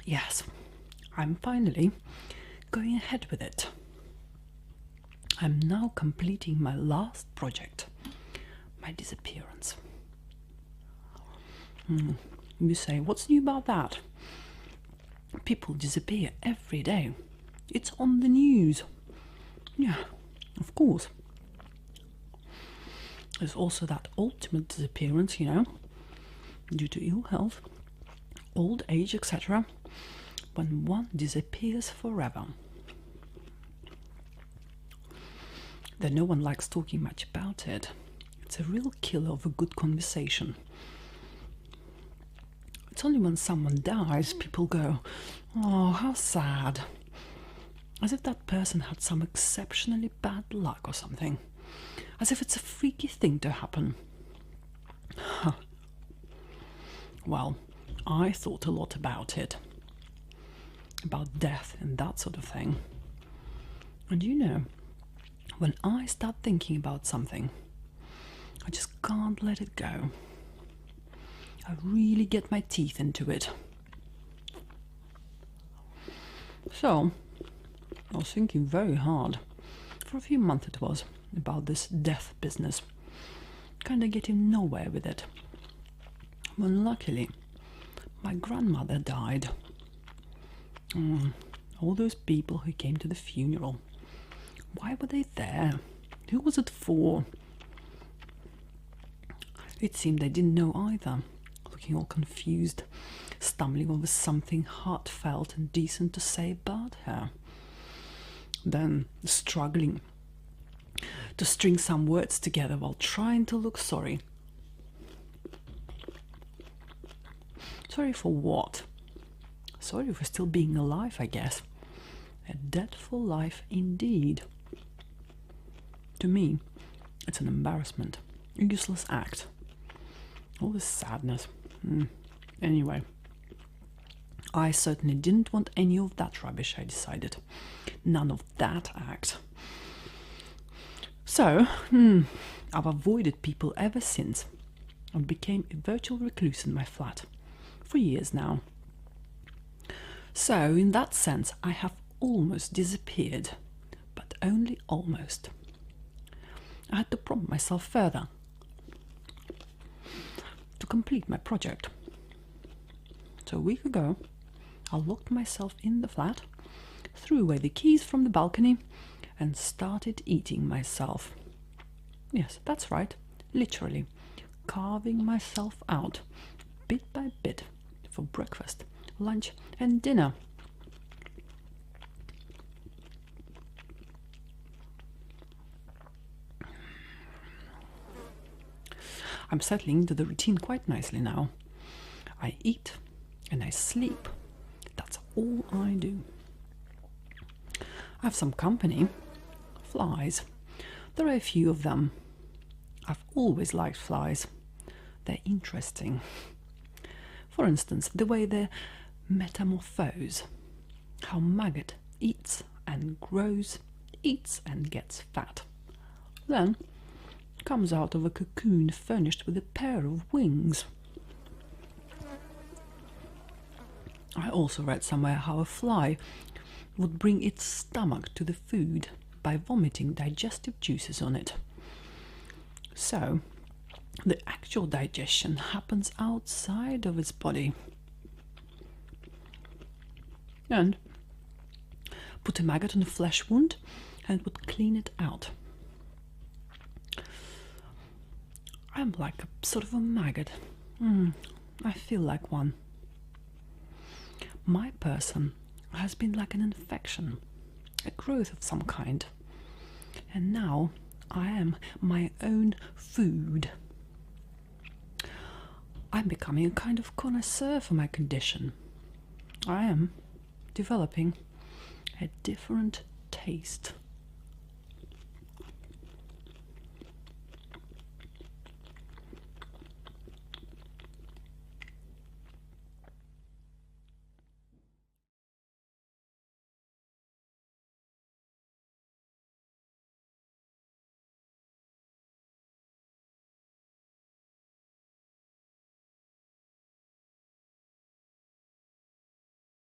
Yes, I'm finally going ahead with it. I'm now completing my last project, my disappearance. You say, what's new about that? People disappear every day. It's on the news. Yeah, of course. There's also that ultimate disappearance, you know, due to ill health, old age, etc., when one disappears forever. Though no one likes talking much about it, it's a real killer of a good conversation. It's only when someone dies people go, oh, how sad. As if that person had some exceptionally bad luck or something. As if it's a freaky thing to happen. Well, I thought a lot about it. About death and that sort of thing. And you know, when I start thinking about something, I just can't let it go. I really get my teeth into it. So, I was thinking very hard, for a few months it was, about this death business. Kinda getting nowhere with it. When luckily, my grandmother died. All those people who came to the funeral. Why were they there? Who was it for? It seemed they didn't know either, looking all confused, stumbling over something heartfelt and decent to say about her. Then struggling to string some words together while trying to look sorry. Sorry for what? Sorry for still being alive, I guess. A deathful life indeed. To me, it's an embarrassment, a useless act. All this sadness. Anyway, I certainly didn't want any of that rubbish, I decided. None of that act. So, I've avoided people ever since and became a virtual recluse in my flat for years now. So, in that sense, I have almost disappeared, but only almost. I had to prompt myself further to complete my project. So a week ago, I locked myself in the flat, threw away the keys from the balcony, and started eating myself. Yes, that's right, literally, carving myself out, bit by bit, for breakfast, lunch, and dinner. I'm settling into the routine quite nicely now. I eat and I sleep. That's all I do. I have some company. Flies. There are a few of them. I've always liked flies. They're interesting. For instance, the way they metamorphose. How maggot eats and grows, eats and gets fat. Then comes out of a cocoon furnished with a pair of wings. I also read somewhere how a fly would bring its stomach to the food by vomiting digestive juices on it. So, the actual digestion happens outside of its body. And put a maggot on a flesh wound and it would clean it out. I'm like a sort of a maggot. I feel like one. My person has been like an infection, a growth of some kind. And now I am my own food. I'm becoming a kind of connoisseur for my condition. I am developing a different taste.